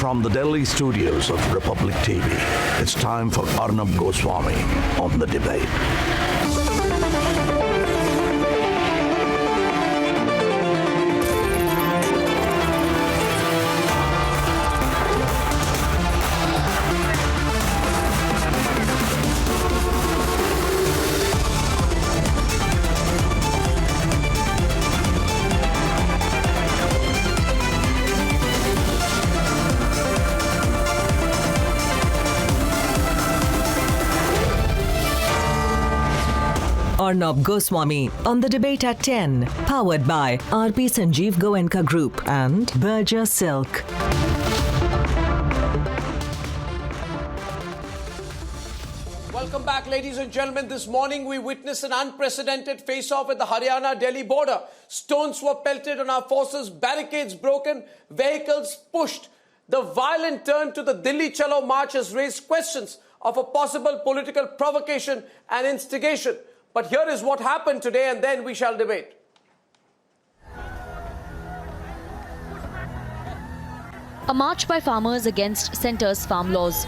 From the Delhi studios of Republic TV, it's time for Arnab Goswami on The Debate. Arnab Goswami on The Debate at 10, powered by RP Sanjeev Goenka Group and Berger Silk. Welcome back, ladies and gentlemen. This morning we witnessed an unprecedented face-off at the Haryana-Delhi border. Stones were pelted on our forces, barricades broken, vehicles pushed. The violent turn to the Delhi Chalo march has raised questions of a possible political provocation and instigation. But here is what happened today, and then we shall debate. A march by farmers against centre's farm laws.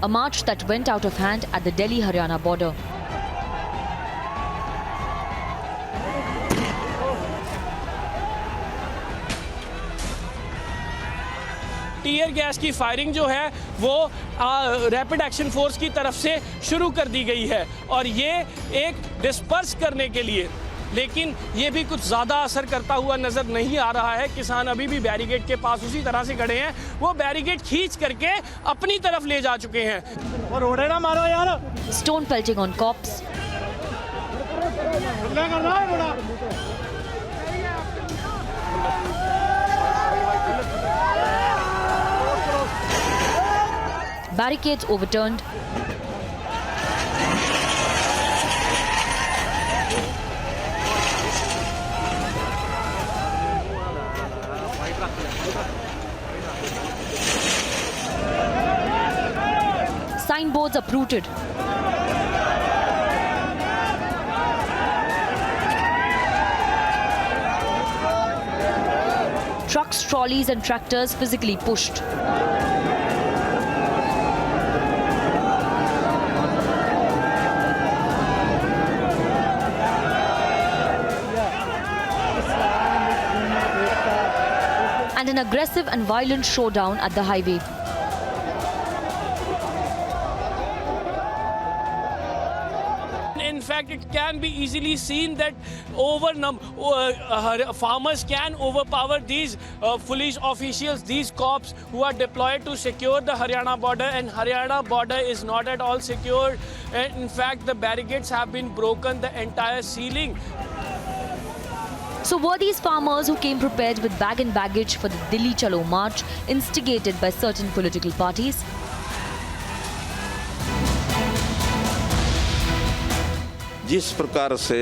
A march that went out of hand at the Delhi-Haryana border. Tear gas की firing जो है वो rapid action force की तरफ से शुरू कर दी गई है और ये एक डिस्पर्स करने के लिए, लेकिन ये भी कुछ ज़्यादा असर करता हुआ नज़र नहीं आ रहा है। किसान अभी भी बैरिकेड के पास उसी तरह से खड़े हैं, वो बैरिकेड खींच करके अपनी तरफ ले जा चुके हैं। और रोड़े ना मारो यार। Stone pelting on cops. Barricades overturned. Signboards uprooted. Trucks, trolleys and tractors physically pushed. And an aggressive and violent showdown at the highway. In fact, it can be easily seen that farmers can overpower these foolish officials, these cops who are deployed to secure the Haryana border, and Haryana border is not at all secure. In fact, the barricades have been broken, the entire ceiling. So were these farmers who came prepared with bag and baggage for the Delhi Chalo march instigated by certain political parties? जिस प्रकार से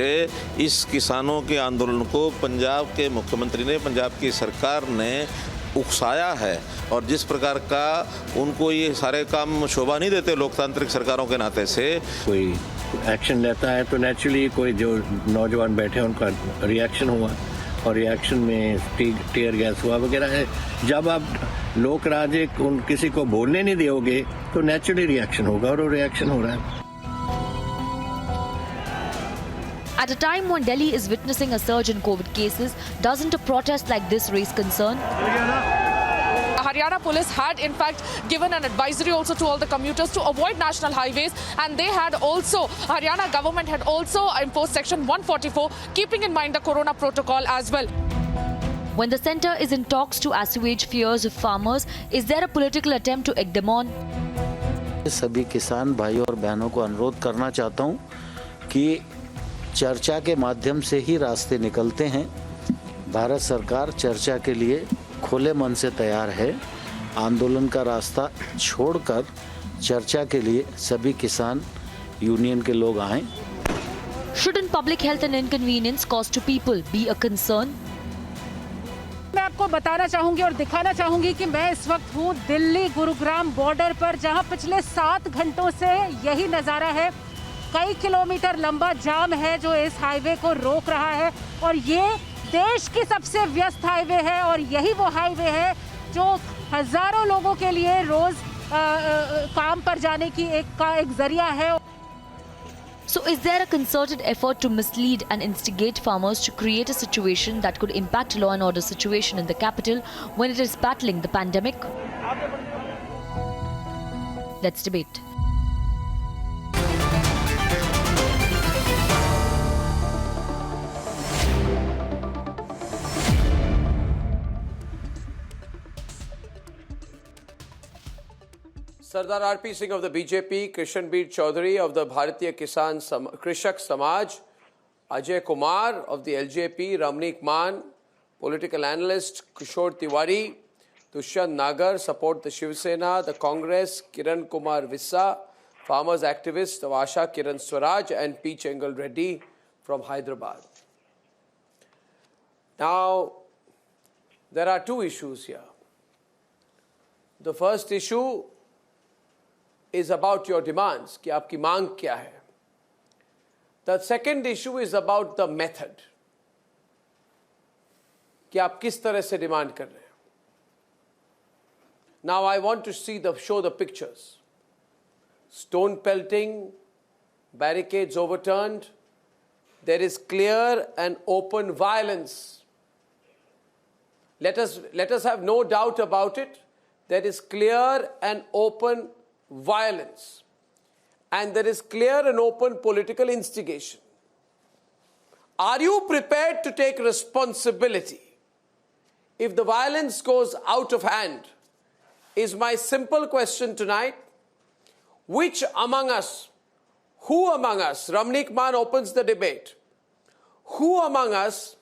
इस किसानों के आंदोलन को पंजाब के मुख्यमंत्री ने, पंजाब की सरकार ने उकसाया है और जिस प्रकार का उनको ये सारे काम शोभा नहीं देते लोकतांत्रिक सरकारों के नाते से, कोई एक्शन लेता है तो नेचुरली कोई जो नौजवान बैठे उनका रिएक्शन हुआ और रिएक्शन में टीयर गैस हुआ वगैरह है। जब आप लोक राज किसी को बोलने नहीं दोगे तो नेचुरली रिएक्शन होगा और वो रिएक्शन हो रहा है। At a time when Delhi is witnessing a surge in COVID cases, doesn't a protest like this raise concern? Haryana police had in fact given an advisory also to all the commuters to avoid national highways, and they had also, Haryana government had also imposed section 144, keeping in mind the corona protocol as well. When the centre is in talks to assuage fears of farmers, is there a political attempt to egg them on? सभी किसान भाइयों और बहनों को अनुरोध करना चाहता हूं कि चर्चा के माध्यम से ही रास्ते निकलते हैं। भारत सरकार चर्चा के लिए खुले मन से तैयार है। आंदोलन का रास्ता छोड़कर चर्चा के लिए सभी किसान यूनियन के लोग आएं। Shouldn't public health and inconvenience caused to people be a concern? मैं आपको बताना चाहूंगी और दिखाना चाहूंगी कि मैं इस वक्त हूँ दिल्ली गुरुग्राम बॉर्डर पर, जहां पिछले 7 घंटों से यही नज़ारा है। कई किलोमीटर लंबा जाम है जो इस हाईवे को रोक रहा है और ये देश की सबसे व्यस्त हाईवे है और यही वो हाईवे है जो हजारों लोगों के लिए रोज काम पर जाने की एक जरिया है। So is there a concerted effort to mislead and instigate farmers to create a situation that could impact law and order situation in the capital when it is battling the pandemic? Let's debate. Sardar R.P. Singh of the BJP, Krishanbir Chaudhary of the Bharatiya Krishak Samaj, Ajay Kumar of the LJP, Ramneek Mann, political analyst Kishore Tiwari, Dushyant Nagar, support the Shiv Sena, the Congress, Kiran Kumar Vissa, farmers activist of Asha Kiran Swaraj, and P. Chengal Reddy from Hyderabad. Now, there are two issues here. The first issue is about your demands, कि आपकी मांग क्या है. The second issue is about the method, कि आप किस तरह से डिमांड कर रहे हैं. Now I want to show the pictures. Stone pelting, barricades overturned. There is clear and open violence. Let us have no doubt about it. There is clear and open violence, and there is clear and open political instigation. Are you prepared to take responsibility if the violence goes out of hand? Is my simple question tonight. Which among us, who among us, Ramneek Mann opens the debate, who among us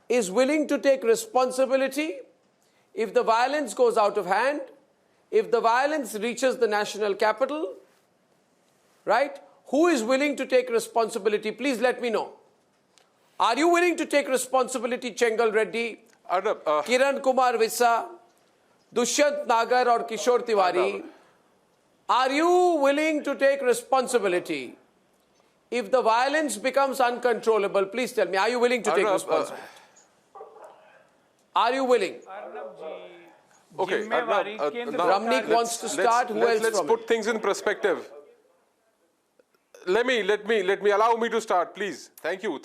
is willing to take responsibility if the violence goes out of hand? If the violence reaches the national capital, right? Who is willing to take responsibility? Please let me know. Are you willing to take responsibility, Chengal Reddy, Kiran Kumar Vissa, Dushyant Nagar or Kishore Tiwari? Are you willing to take responsibility if the violence becomes uncontrollable? Please tell me, are you willing to take responsibility? Are you willing? Okay, Ramneek wants to start. Let's put things in perspective. Let me allow me to start, please. Thank you.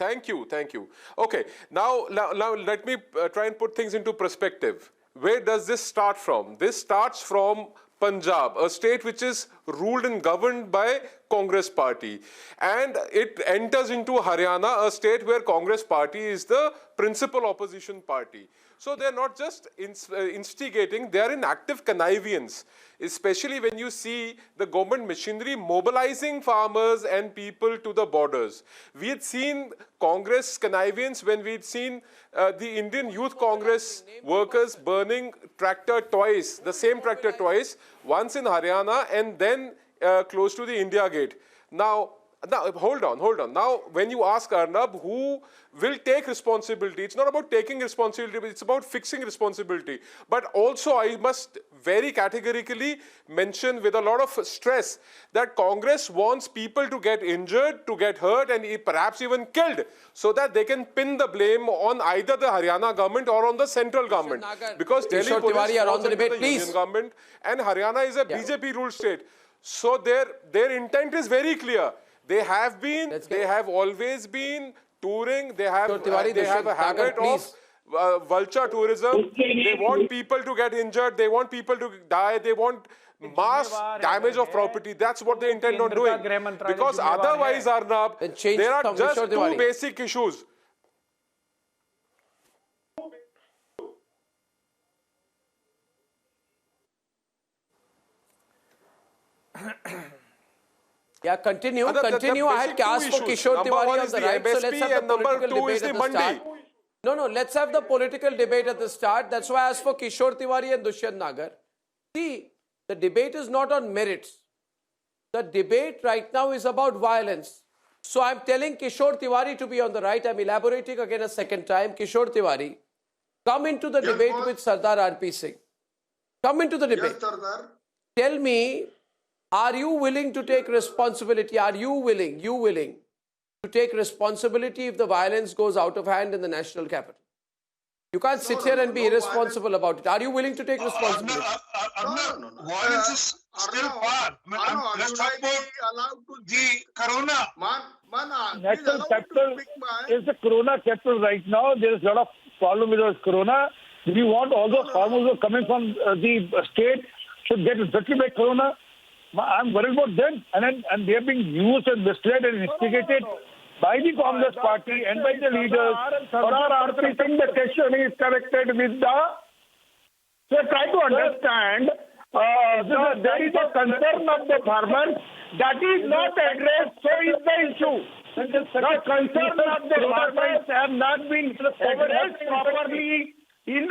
Okay, now let me try and put things into perspective. Where does this start from? This starts from Punjab, a state which is ruled and governed by Congress party, and it enters into Haryana, a state where Congress party is the principal opposition party. So they're not just instigating, they are in active connivance, especially when you see the government machinery mobilizing farmers and people to the borders. We had seen Congress connivance when we had seen the Indian Youth Congress workers burning tractor twice, the same tractor twice, once in Haryana and then close to the India Gate. Now, hold on. Now, when you ask Arnab who will take responsibility, it's not about taking responsibility, but it's about fixing responsibility. But also, I must very categorically mention with a lot of stress that Congress wants people to get injured, to get hurt, and perhaps even killed, so that they can pin the blame on either the Haryana government or on the central government. Because Delhi police falls under the union government, and Haryana is a BJP-ruled state. So their intent is very clear. They have always been touring. They have a habit of vulture tourism. They want people to get injured. They want people to die. They want mass damage of property. That's what they intend on doing. Because otherwise, Arnab, there are just two basic issues. Yeah, continue. I had asked for Kishore Tiwari on the right, so let's have the political debate at the start. No, let's have the political debate at the start. That's why I asked for Kishore Tiwari and Dushyant Nagar. See, the debate is not on merits. The debate right now is about violence. So I'm telling Kishore Tiwari to be on the right. I'm elaborating again a second time. Kishore Tiwari, come into the debate with Sardar RP Singh. Come into the debate. Yes, Sardar. Tell me, are you willing to take responsibility? Are you willing to take responsibility if the violence goes out of hand in the national capital? You can't sit here and be irresponsible about it. Are you willing to take responsibility? No. Violence is still far. Let's talk about the corona. National capital Is the corona capital right now. There is a lot of problem with the corona. We want all those farmers who are coming from the state should get infected by corona. I'm worried about them, and they are being used and misled and instigated by the Congress party and by the leaders. Sardar RP Singh, the question is connected with the. So try to understand. There is a concern of the farmers that is not addressed. So is the issue. The concern of the farmers have not been addressed properly in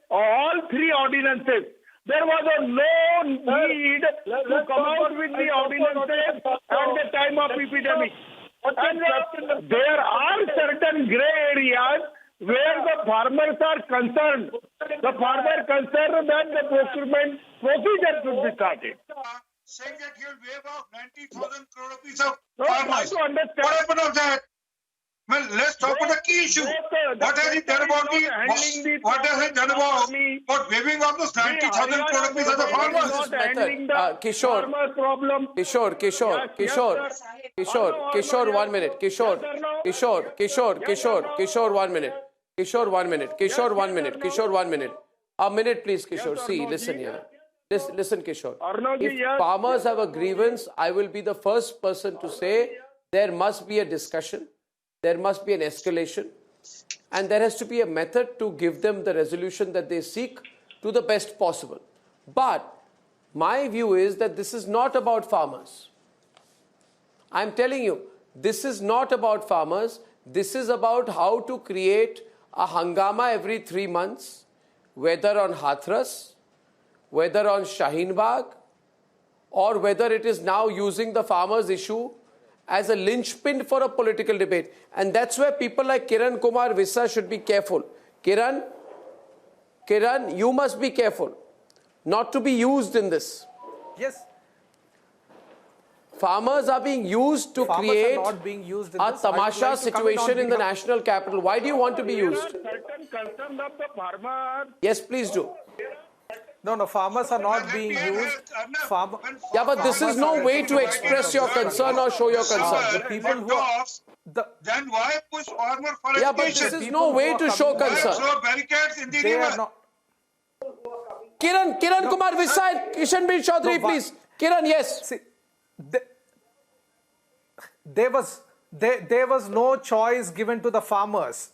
all three ordinances. There was no need to come out with the ordinances at the time of epidemic. And there are certain grey areas where the farmers are concerned. The farmer concerned that the procurement procedure should be started. Saying that he will waive off 90,000 crore rupees of farmers. To understand. What happened of that? Well, let's talk about the key issue. What has he done about what has he done about waiving off those 90,000 crore rupees of the farmers? Kishore, 1 minute. Kishore, 1 minute. A minute, please, Kishore. See, listen here. Listen, Kishore. If farmers have a grievance, I will be the first person to say there must be a discussion. There must be an escalation, and there has to be a method to give them the resolution that they seek to the best possible. But my view is that this is not about farmers. I'm telling you, this is not about farmers. This is about how to create a hangama every 3 months, whether on Hathras, whether on Shaheen Bagh, or whether it is now using the farmers' issue as a linchpin for a political debate. And that's where people like Kiran Kumar Vissa should be careful. Kiran, you must be careful not to be used in this. Yes. Farmers are being used to create a tamasha situation in the national capital. Why do you want to be used? Certain concern of the farmer. Yes, please do. No, farmers are not being used. Yeah, but this is no way to express your concern or show your concern. The people who are... Then why push farmer for Yeah, but this is no way to show concern. Throw barricades in the river. Kiran Kumar Vissa and Kishanbir Chaudhary, please. Kiran, yes. See, there was no choice given to the farmers.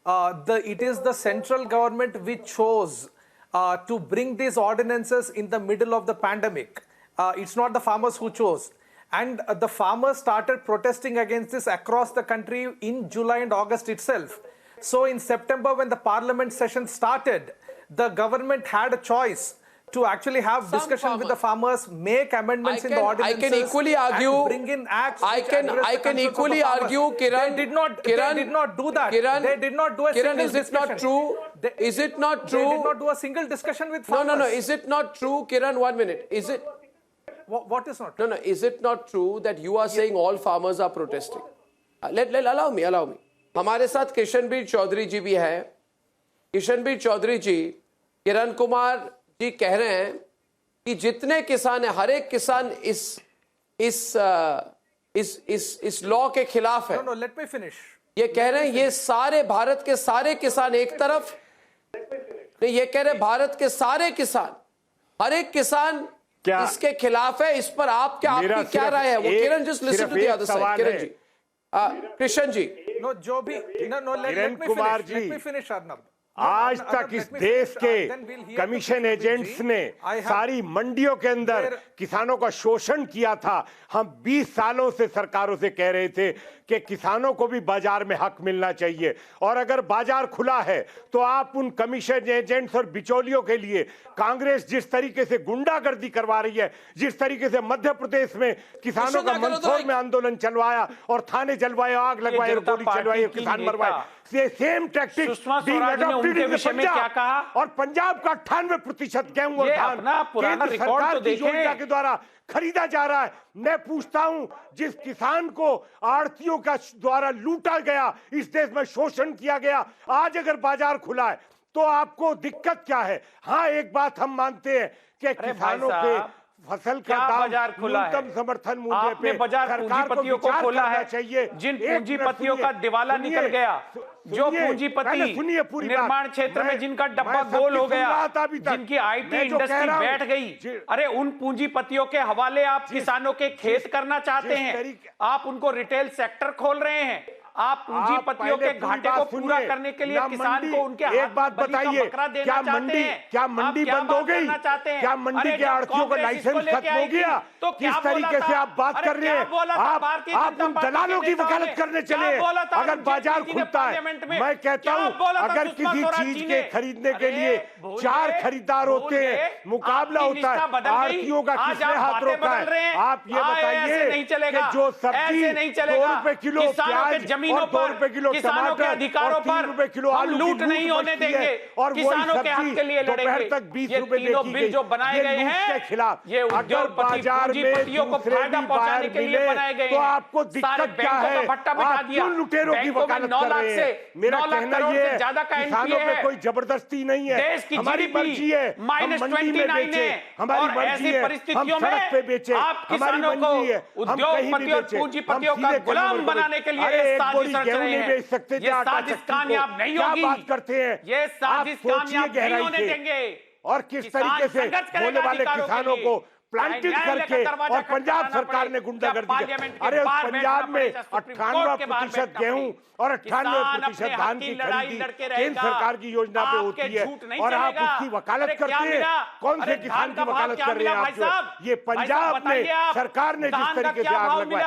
It is the central government which chose to bring these ordinances in the middle of the pandemic. It's not the farmers who chose. And the farmers started protesting against this across the country in July and August itself. So in September, when the parliament session started, the government had a choice to actually have discussion with the farmers, make amendments in the ordinances. I can equally argue. Bring in acts. I can equally argue, Kiran. They did not do that. They did not do a single discussion. Is it not true? Is it not true? They did not do a single discussion with farmers. No. Is it not true, Kiran? 1 minute. Is it? What is not true? No. Is it not true that you are saying all farmers are protesting? Allow me. हमारे साथ किशनबीर चौधरी जी भी हैं. किशनबीर चौधरी जी, किरण कुमार जी कह रहे हैं कि जितने किसान हैं, हर एक किसान इस लॉ के खिलाफ है. No, let me finish. ये कह रहे हैं ये सारे भारत के सारे किसान एक तरफ नहीं, ये कह रहे हैं भारत के सारे किसान, हर एक किसान इसके खिलाफ है. इस पर आपकी क्या राय है? वो किरण, just listen to the other side. Kiran ji, Krishna ji. No, जो भी let me finish, Arnab. आज तक इस देश के कमीशन एजेंट्स ने सारी मंडियों के अंदर किसानों का शोषण किया था. हम 20 सालों से सरकारों से कह रहे थे कि किसानों को भी बाजार में हक मिलना चाहिए, और अगर बाजार खुला है तो आप उन कमीशन एजेंट्स और बिचौलियों के लिए कांग्रेस जिस तरीके से गुंडागर्दी करवा रही है, जिस तरीके से मध्य प्रदेश में किसानों का मंदसौर में आंदोलन चलवाया और थाने जलवाए, आग लगवाए, गोली चलवाई, किसान मरवाए, सेम टैक्टिक सुषमा स्वराज ने उनके विषय में क्या कहा? और पंजाब का 98% गेहूं और धान अपना पुराना रिकॉर्ड तो देखें। योजना के द्वारा खरीदा जा रहा है। मैं पूछता हूं, जिस किसान को आड़तियों का द्वारा लूटा गया, इस देश में शोषण किया गया, आज अगर बाजार खुला है तो आपको दिक्कत क्या है? हाँ, एक बात हम मानते हैं कि किसानों के फसल का दाम न्यूनतम समर्थन मूल्य पे बाजार पूंजीपतियों को खोला है चाहिए। जिन पूंजीपतियों का दिवाला निकल गया, जो पूंजीपति निर्माण क्षेत्र में जिनका डब्बा गोल हो गया, जिनकी आईटी इंडस्ट्री बैठ गई, अरे उन पूंजीपतियों के हवाले आप किसानों के खेत करना चाहते हैं। आप उनको रिटेल सेक्टर खोल रहे हैं। आप पूंजीपतियों के घाटे को पूरा करने के लिए किसान को उनके एक बात बताइए, क्या मंडी बंद हो गई? क्या मंडी के आड़तियों का लाइसेंस खत्म हो गया? तो किस तरीके से आप बात कर रहे हैं? आप उन दलालों की वकालत करने चले। अगर बाजार खुलता है, मैं कहता हूं, अगर किसी चीज के खरीदने के लिए 4 खरीदार होते हैं, मुकाबला होता है, आड़तियों का किसने हाथ रोका है? आप ये बताइए कि जो सब्जी 2 रुपए किलो प्याज जमीनों पर, किसानों के अधिकारों पर हम लूट नहीं होने देंगे और किसानों के हक के लिए लड़ेंगे। तक 20 ये रुपए तीनों बिल जो बनाए गए हैं, ये उद्योगपति पूंजीपतियों को फायदा पहुंचाने के लिए बनाए गए हैं। तो आपको दिक्कत क्या है? भट्टा बिठा दिया। लुटेरों की वकालत कर रहे हैं। मेरा कहना ये है, किसानों पे कोई जबरदस्ती नहीं है। देश की हमारी मर्जी है, हम मंडी में बेचे, हमारी मर्जी है, हम सड़क पे बेचे, हमारी मंडी है, हम कहीं भी बेचे, पूंजीपतियों का गुलाम बनाने के लिए गेहूं नहीं बेच सकते। ये साजिश कामयाब नहीं होगी। क्या बात करते हैं? ये साजिश कामयाब नहीं होने देंगे। और किस तरीके से होने वाले किसानों को प्लांटेड करके, और पंजाब सरकार ने गुंडागर्दी की। अरे उस पंजाब में 98% गेहूं और 98% धान की खरीदी केंद्र सरकार की योजना पे होती है, और आप उसकी वकालत करते हैं। कौन से किसान की वकालत कर रहे हैं आप? ये पंजाब में सरकार ने जिस तरीके से आग लगवाई,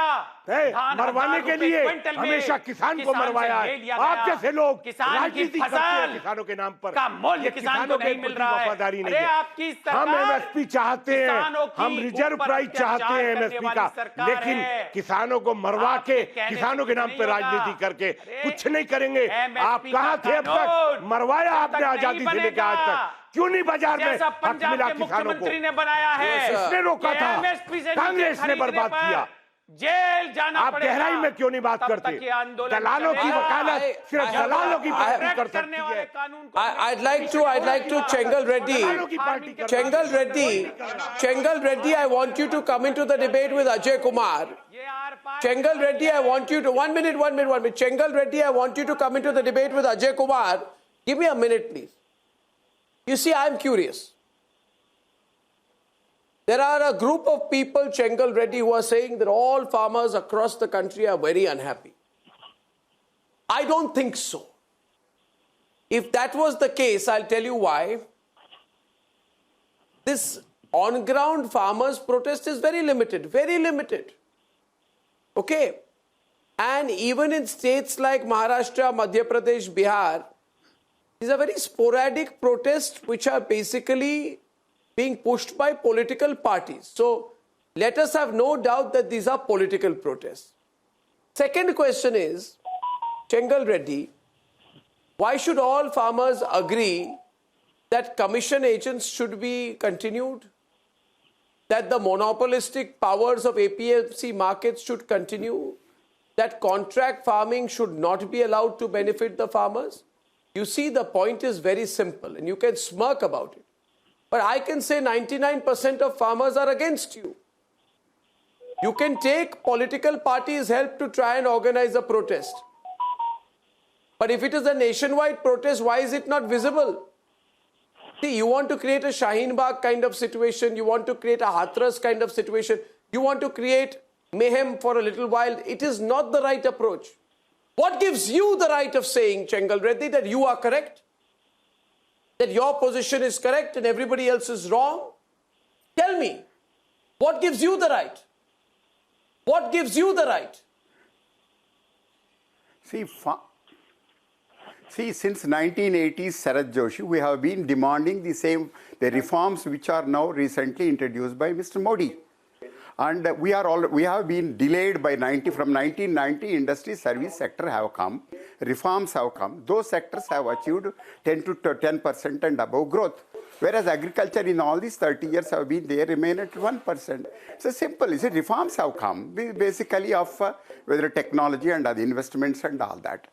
मरवाने के लिए हमेशा किसान को मरवाया है। आप जैसे लोग राजनीति करते हैं किसानों के नाम पर। मूल्य किसानों को नहीं मिल रहा है। वफादारी नहीं है। हम एमएसपी चाहते हैं, हम रिजर्व प्राइस चाहते हैं एमएसपी का, लेकिन किसानों को मरवा के, किसानों के नाम पर राजनीति करके कुछ नहीं करेंगे। आप कहां थे अब तक? मरवाया आपने आजादी से लेकर आज तक। क्यों नहीं बाजार में हक मिला किसानों को? ने बनाया है, इसने रोका था, कांग्रेस ने बर्बाद किया। जेल जाना आप गहराई में क्यों नहीं बात करते? दलालों की वकालत सिर्फ दलालों की पार्टी कर सकती है। I'd like to Chengal Reddy, I want you to come into the debate with Ajay Kumar. Chengal Reddy, I want you to, one minute. Chengal Reddy, I want you to come into the debate with Ajay Kumar. Give me a minute, please. You see, I'm curious. There are a group of people, Chengal Reddy, who are saying that all farmers across the country are very unhappy. I don't think so. If that was the case, I'll tell you why. This on-ground farmers' protest is very limited. Okay? And even in states like Maharashtra, Madhya Pradesh, Bihar, these are very sporadic protests which are basically being pushed by political parties. So let us have no doubt that these are political protests. Second question is, Chengal Reddy, why should all farmers agree that commission agents should be continued? That the monopolistic powers of APMC markets should continue? That contract farming should not be allowed to benefit the farmers? You see, the point is very simple, and you can smirk about it. But I can say 99% of farmers are against you. You can take political parties' help to try and organize a protest. But if it is a nationwide protest, why is it not visible? See, you want to create a Shaheen Bagh kind of situation, you want to create a Hathras kind of situation, you want to create mayhem for a little while. It is not the right approach. What gives you the right of saying, Chengal Reddy, that you are correct? That your position is correct and everybody else is wrong? Tell me, what gives you the right? What gives you the right? See, since 1980s, Sarath Joshi, we have been demanding the reforms which are now recently introduced by Mr. Modi. And we have been delayed by 90, from 1990, industry service sector have come, reforms have come. Those sectors have achieved 10% and above growth. Whereas agriculture in all these 30 years have been there, remain at 1%. So simple, reforms have come, basically of whether technology and other investments and all that.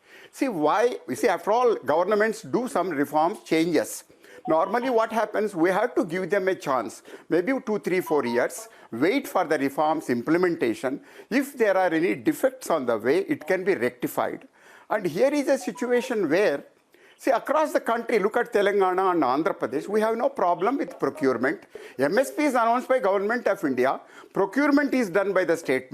After all, governments do some reforms, changes. Normally what happens, we have to give them a chance, maybe 2, 3, 4 years, wait for the reforms implementation. If there are any defects on the way, it can be rectified. And here is a situation where, across the country, look at Telangana and Andhra Pradesh, we have no problem with procurement. MSP is announced by Government of India. Procurement is done by the state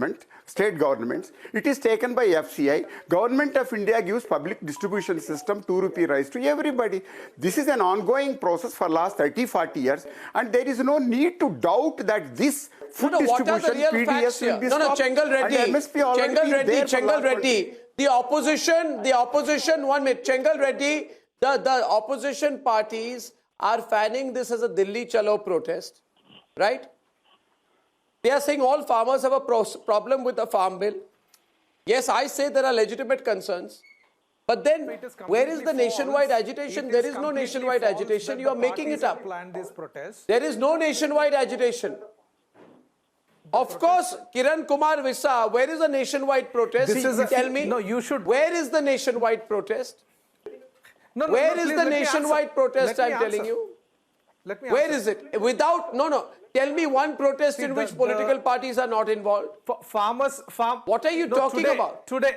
governments. It is taken by FCI. Government of India gives public distribution system 2 rupee rice to everybody. This is an ongoing process for last 30, 40 years. And there is no need to doubt that this food distribution, what are the real PDS facts here? will be stopped. Chengal Reddy, the opposition, 1 minute, Chengal Reddy, the opposition parties are fanning this as a Delhi Chalo protest, right? They are saying all farmers have a problem with the farm bill. Yes, I say there are legitimate concerns. But then, where is the nationwide agitation? There is no nationwide agitation. You are making it up. There is no nationwide agitation. Of course, Kiran Kumar Vissa, where is the nationwide protest? Tell me. No, you should. Where is the nationwide protest? Where is the nationwide protest, I'm telling you? Where is it? Tell me one protest in which political parties are not involved. What are you talking about? Today,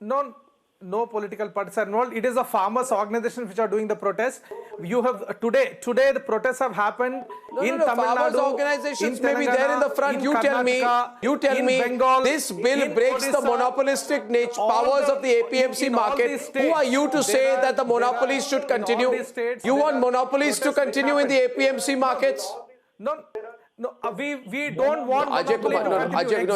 no political parties are involved. It is the farmers' organizations which are doing the protest. You have today the protests have happened in Tamil Nadu. Farmers' organizations may be there in the front. You tell me. Bengal, this bill breaks the monopolistic powers of the APMC market. Who are you to say that the monopolies should continue? You want monopolies to continue in the APMC markets? No, we don't want Ajay Kumar, no,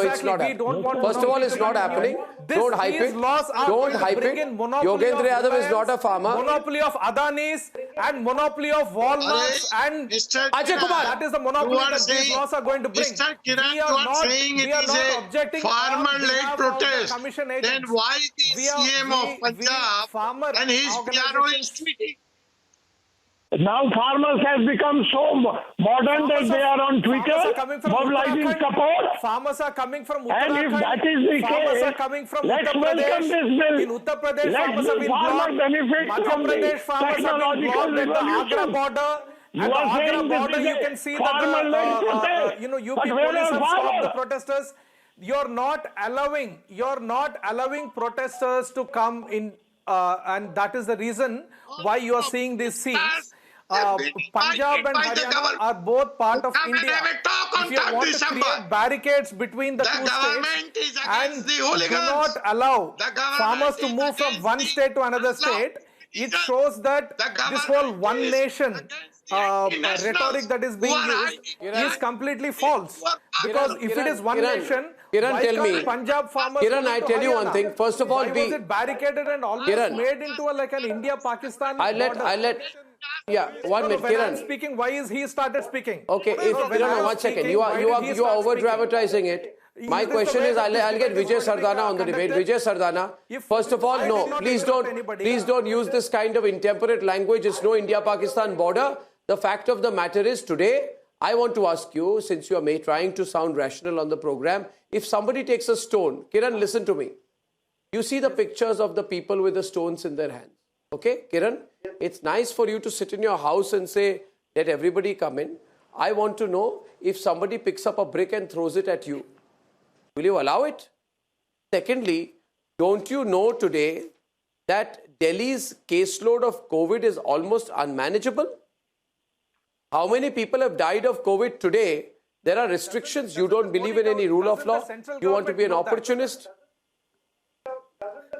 it's not happening. First of all, it's not happening. Don't hype it. Don't hype it. Yogendra Yadav is not a farmer. Monopoly of Adanis and monopoly of Walmarts and Ajay Kumar. That is the monopoly that these laws are going to bring. Mr. Kiran, you are saying it is a farmer-led protest. Then why the CM of Punjab and his PRO is tweeting? Now farmers have become so modern that they are on Twitter mobilizing support. Farmers are coming from Uttarakhand. And if that is the farmers case, are coming from let's Uttar welcome Pradesh. this bill. In Uttar Pradesh, Let's farmers have been farmer blocked. benefit Madhya from the Pradesh farmers have been blocked at the Agra border. You At the are saying Agra this border, is you a can see farmer-led that protest. UP But where police are have stopped farmers? the protesters. You're not allowing protesters to come in, and that is the reason why you are seeing these scenes. Punjab and Haryana are both part of India. If you want to create barricades between the two states and do not allow farmers to move from one state to another state, it shows that this whole one nation rhetoric that is being used is completely false. Because if it is one nation, why can't Punjab farmers? Kiran, I tell you one thing. First of all, why was it barricaded and almost made into like an India-Pakistan border? Yeah, 1 minute, when Kiran. I'm speaking, why is he started speaking? Okay, Kiran, 1 second. You are over dramatizing it. My question is, I'll get Vijay Sardana on the debate. Vijay Sardana, first of all, no, please don't use this kind of intemperate language. It's no India-Pakistan border. The fact of the matter is, today, I want to ask you, since you are trying to sound rational on the program, if somebody takes a stone, Kiran, listen to me. You see the pictures of the people with the stones in their hands. Okay, Kiran, it's nice for you to sit in your house and say, let everybody come in. I want to know if somebody picks up a brick and throws it at you. Will you allow it? Secondly, don't you know today that Delhi's caseload of COVID is almost unmanageable? How many people have died of COVID today? There are restrictions. You don't believe in any rule of law. You want to be an opportunist?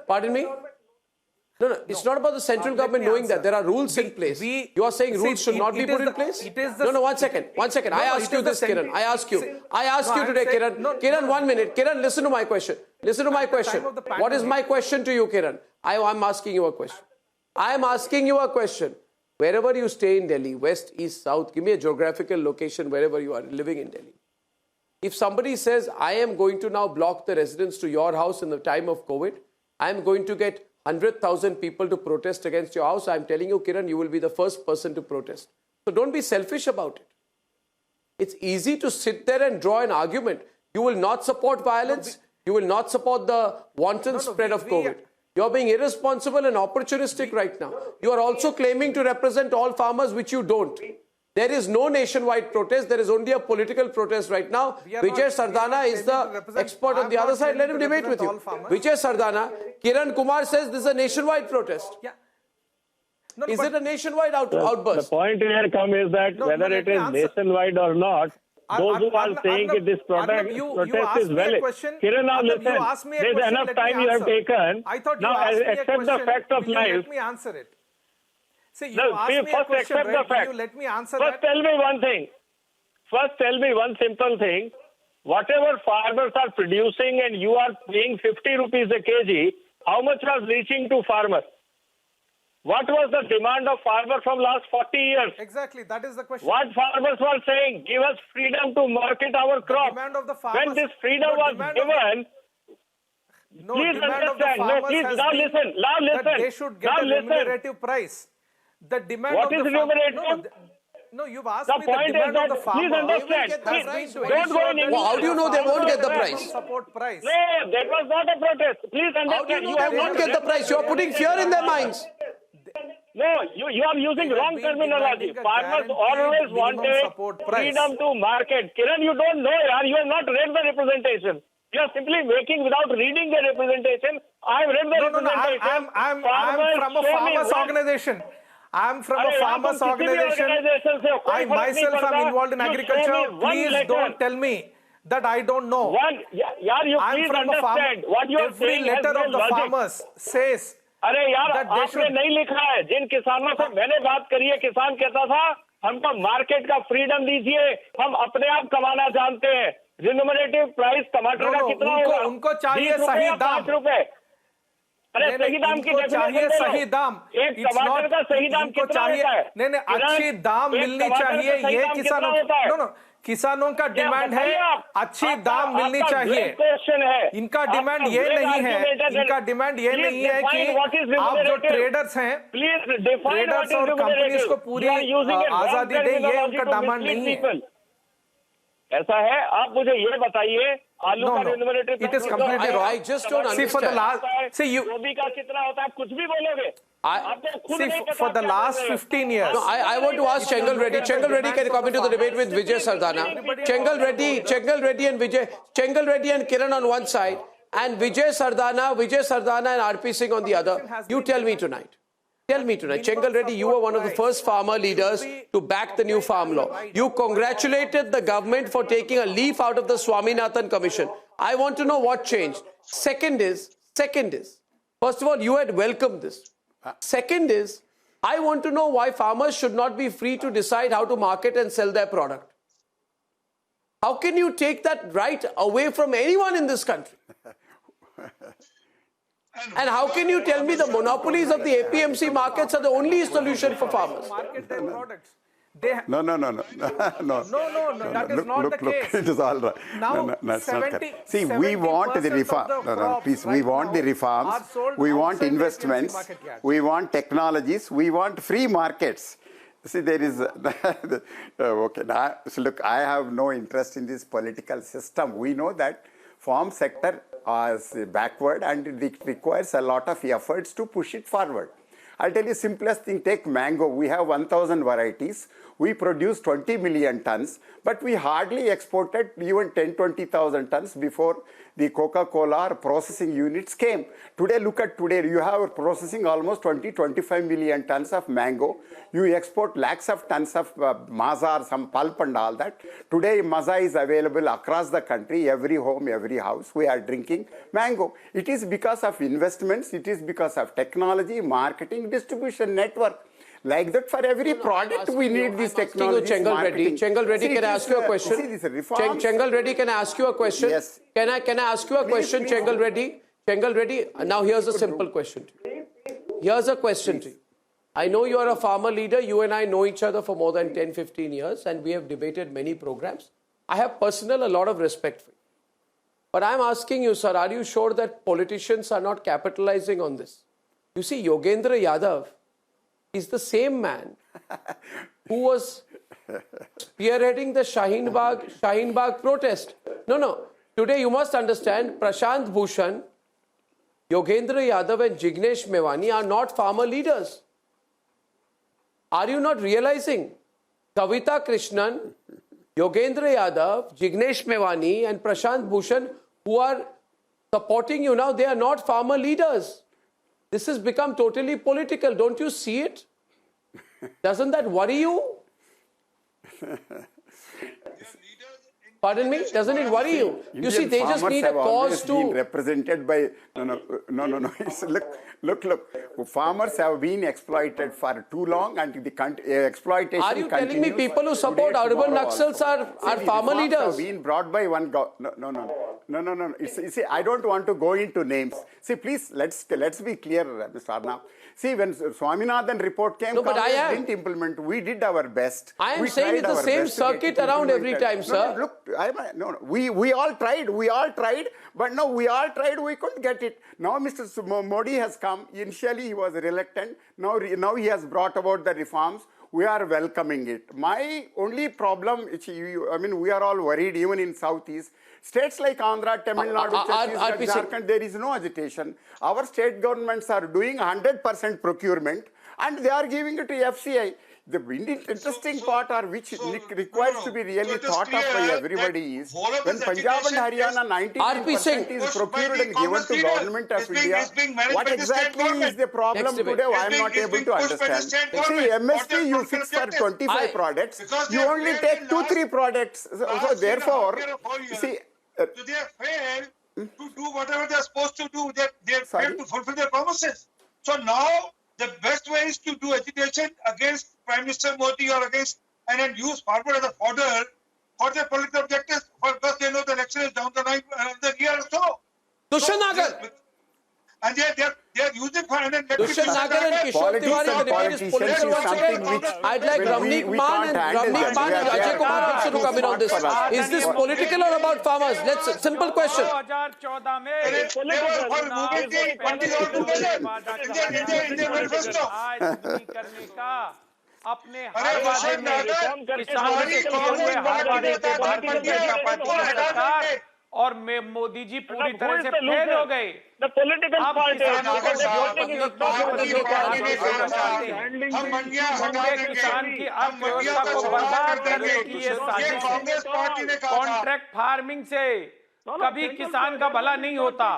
Pardon me? No, it's not about the central government knowing that. There are rules in place. You are saying rules should not be put in place? No, 1 second. 1 second. I ask you this, Kiran. I ask you today, Kiran. Kiran, 1 minute. Kiran, listen to my question. Listen to my question. What is my question to you, Kiran? I'm asking you a question. I am asking you a question. Wherever you stay in Delhi, west, east, south, give me a geographical location wherever you are living in Delhi. If somebody says, I am going to now block the residence to your house in the time of COVID, I am going to get 100,000 people to protest against your house, I am telling you, Kiran, you will be the first person to protest. So don't be selfish about it. It's easy to sit there and draw an argument. You will not support violence. You will not support the wanton spread of COVID. You're being irresponsible and opportunistic right now. You are also claiming to represent all farmers, which you don't. There is no nationwide protest. There is only a political protest right now. Vijay Sardana is the expert on the other side. Let him debate with you. Vijay Sardana, Kiran Kumar says this is a nationwide protest. Yeah. Is it a nationwide outburst? The point here is that whether it is nationwide or not, those who are saying that this protest is valid. Kiran, now listen, there's enough time you have taken. Now accept the fact of life. Let me answer it. See, you asked me a question, right? Will you let me answer that? First tell me one thing. First tell me one simple thing. Whatever farmers are producing and you are paying 50 rupees a kg, how much was reaching to farmers? What was the demand of farmers from last 40 years? Exactly, that is the question. What farmers were saying, give us freedom to market our crop. The demand of the farmers, when this freedom was given, please understand. No, please, now listen. That they should get a remunerative price. The demand what of is the remunerative? No, you've asked the me the point demand is that, of the farmer. please understand. Don't go in How do you know they won't get the price? Support price. No, that was not a protest. Please understand. How do you know they won't get the price? You are putting fear in their minds. No, you are using wrong terminology. Farmers always wanted freedom to market. Kiran, you don't know, you have not read the representation. You are simply making without reading the representation. I have read the representation. I'm from a farmers organization. I'm from a farmers organization. I myself am involved in agriculture. Please don't tell me that I don't know. I'm from a farmer. Every letter of the farmers says अरे यार आपने नहीं लिखा है जिन किसानों से मैंने बात करी है किसान कहता था हमको मार्केट का फ्रीडम दीजिए हम अपने आप कमाना जानते हैं रिम्यूनरेटिव प्राइस टमाटर का कितना होगा उनको चाहिए सही दाम ₹5 अरे सही दाम की चाहिए सही दाम एक टमाटर का सही दाम कितना होता है नहीं अच्छी दाम मिलनी चाहिए ये किसानों किसानों का डिमांड है अच्छी दाम मिलनी चाहिए इनका डिमांड ये नहीं है इनका डिमांड ये नहीं है कि आप जो ट्रेडर्स हैं ट्रेडर्स और कंपनीज को पूरी आजादी दें ये उनका डिमांड नहीं है ऐसा है आप मुझे ये बताइए आलू का remunerative it is completely wrong I just don't understand. See for the last see you गोभी का कितना होता है आप कुछ भी बोलोगे See, for the last 15 years. No, I want to ask Chengal Reddy. Chengal Reddy can come into the debate with Vijay Sardana. Chengal Reddy and Vijay, Chengal Reddy and Kiran on one side, and Vijay Sardana and RP Singh on the other. You tell me tonight. Tell me tonight, Chengal Reddy, you were one of the first farmer leaders to back the new farm law. You congratulated the government for taking a leaf out of the Swaminathan Commission. I want to know what changed. Second is, first of all, you had welcomed this. Second is, I want to know why farmers should not be free to decide how to market and sell their product. How can you take that right away from anyone in this country? And how can you tell me the monopolies of the APMC markets are the only solution for farmers? Market their products. No. That is not the case. It is all right. Now, that's not correct. See, we want the reform. Please, we want the reforms. We want investments. We want technologies. We want free markets. See, there is okay. Now, so look, I have no interest in this political system. We know that farm sector is backward and it requires a lot of efforts to push it forward. I'll tell you simplest thing, take mango. We have 1,000 varieties. We produce 20 million tons, but we hardly exported even 10-20,000 tons before the Coca-Cola processing units came. Today, look at today, you have processing almost 20-25 million tons of mango. You export lakhs of tons of maza or some pulp and all that. Today, maza is available across the country, every home, every house. We are drinking mango. It is because of investments. It is because of technology, marketing, distribution network. Like that, for every product, we need this technology. Chengal Reddy, can I ask you a question? Chengal Reddy, can I ask you a question? Yes. Can I ask you a question, Chengal Reddy? Chengal Reddy, now here's a simple question to you. Here's a question to you. I know you are a farmer leader. You and I know each other for more than 10-15 years, and we have debated many programs. I have personal a lot of respect for you. But I'm asking you, sir, are you sure that politicians are not capitalizing on this? You see, Yogendra Yadav is the same man who was spearheading the Shaheen Bagh protest. No. Today you must understand, Prashant Bhushan, Yogendra Yadav and Jignesh Mewani are not farmer leaders. Are you not realizing? Kavita Krishnan, Yogendra Yadav, Jignesh Mewani and Prashant Bhushan, who are supporting you now, they are not farmer leaders. This has become totally political. Don't you see it? Doesn't that worry you? Pardon me? Doesn't it worry you? You see, they just need a cause to... Been represented by... No. Look. Farmers have been exploited for too long and the exploitation continues. Are you telling me people who support urban Naxals are farmer leaders? Have been brought by one... No. You see, I don't want to go into names. See, please, let's be clear, Mr. Arnab. See, when Swaminathan report came, Congress didn't implement. We did our best. I am saying it's the same circuit around every time, sir. Look, we all tried, but no, we couldn't get it. Now Mr. Modi has come. Initially he was reluctant. Now he has brought about the reforms. We are welcoming it. My only problem, we are all worried even in Southeast. States like Andhra, Tamil Nadu, Chhattisgarh, Jharkhand, there is no agitation. Our state governments are doing 100% procurement and they are giving it to FCI. The interesting part which requires to be really thought of by everybody is when Punjab and Haryana 99% is procured and given to government of India, what exactly is the problem today? I am not able to understand. See, MSP you fix for 25 products, you only take 2-3 products. So therefore, see... So they have failed to do whatever they are supposed to do. They have failed to fulfill their promises. So now the best way is to do agitation against Prime Minister Modi or against and then use farmer as a fodder for their political objectives. Because they know the election is down the line the year or so. Dushyant Nagar. And they are using and then Dushyant Nagar and Kishore Tiwari, the debate is political once again. I'd like Ramneek Maan and Ajay Kumar also to come in on this. Is this political or about farmers? Let's simple question. 2014 में अपने हर वादे में किसानों से किए हुए हर वादे पे भारतीय जनता पार्टी की सरकार और मोदी जी पूरी तरह से फेल हो गए। अब किसानों को किसान की अर्थव्यवस्था को बर्बाद करने की ये साजिश कॉन्ट्रैक्ट फार्मिंग से कभी किसान का भला नहीं होता।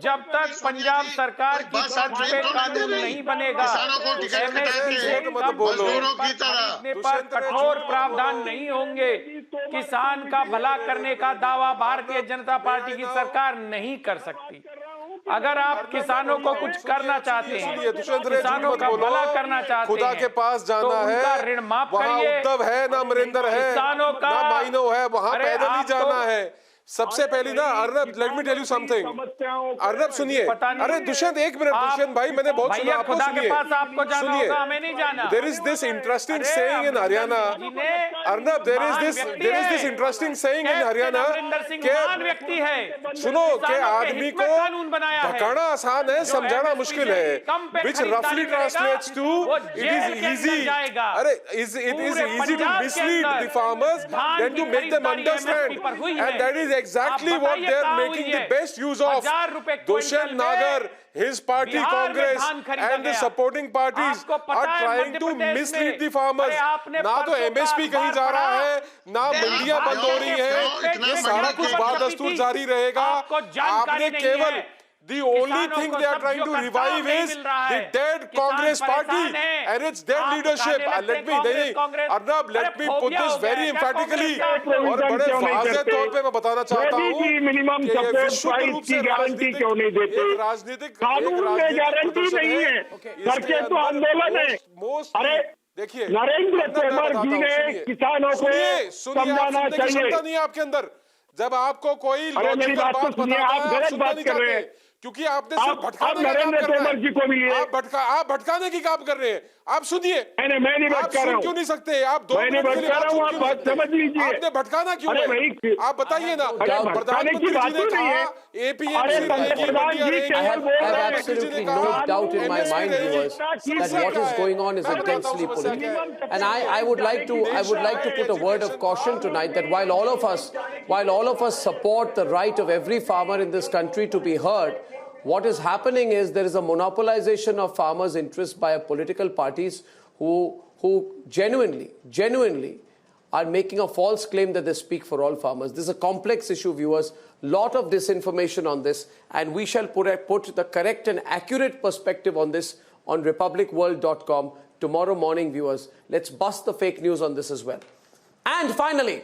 जब तक पंजाब सरकार की तर्ज पे कानून नहीं बनेगा, एमएसपी से कम खरीदने पर कठोर प्रावधान नहीं होंगे, किसान का भला करने का दावा भारतीय जनता पार्टी की सरकार नहीं कर सकती। अगर आप किसानों को कुछ करना चाहते हैं, किसानों का भला करना चाहते हैं, खुदा के पास जाना है, ऋण माफ वहाँ करिए। उद्धव है ना अमरिंदर है ना माइनो है, वहाँ पैदल ही जाना है। सबसे पहले ना Arnab, let me tell you something. Arnab सुनिए, अरे दुष्यंत एक मिनट, दुष्यंत भाई मैंने बहुत सुना, आपको सुनिए, there is this interesting saying in Haryana, Arnab there is this interesting saying in Haryana के सुनो के आदमी को भगाना आसान है, समझाना मुश्किल है, which roughly translates to it is easy, अरे it is easy to mislead the farmers than to make them understand, and that is exactly what they are making the best use of. Dushyant Nagar, his party Congress and the supporting parties are trying to mislead the farmers. ना तो MSP कहीं जा रहा है, ना मंडियां बंद हो रही हैं, ये सारा कुछ बादस्तूर जारी रहेगा। आपने केवल the only thing they are trying to revive is the dead Congress party and its dead leadership. Arnab, let me put this very emphatically और बड़े वाज़े तौर पे मैं बताना चाहता हूँ कि ये विशुद्ध रूप से राजनीतिक गारंटी नहीं है, करके तो आंदोलन है। देखिए नरेंद्र तोमर जी ने किसानों को समझाना चाहिए। क्षमता नहीं है आपके अंदर, जब आपको कोई लॉजिकल बात बताता है आप सुनना नहीं चाहते, क्योंकि आपने सिर्फ भटकाने का काम कर रहे हैं। आप भटकाने की काम कर रहे हैं। आप सुनिए, मैं नहीं आप सुन क्यों नहीं सकते? आप 2 मिनट के लिए आप बात समझ लीजिए। आपने भटकाना क्यों है? आप बताइए ना। प्रधानमंत्री जी ने कहा APMC I have absolutely no doubt in my mind, viewers, that what is going on is intensely political. And I would like to put a word of caution tonight that while all of us support the right of every farmer in this country to be heard, what is happening is there is a monopolization of farmers' interests by political parties who genuinely are making a false claim that they speak for all farmers. This is a complex issue, viewers. Lot of disinformation on this, and we shall put the correct and accurate perspective on this on republicworld.com tomorrow morning, viewers. Let's bust the fake news on this as well. And finally,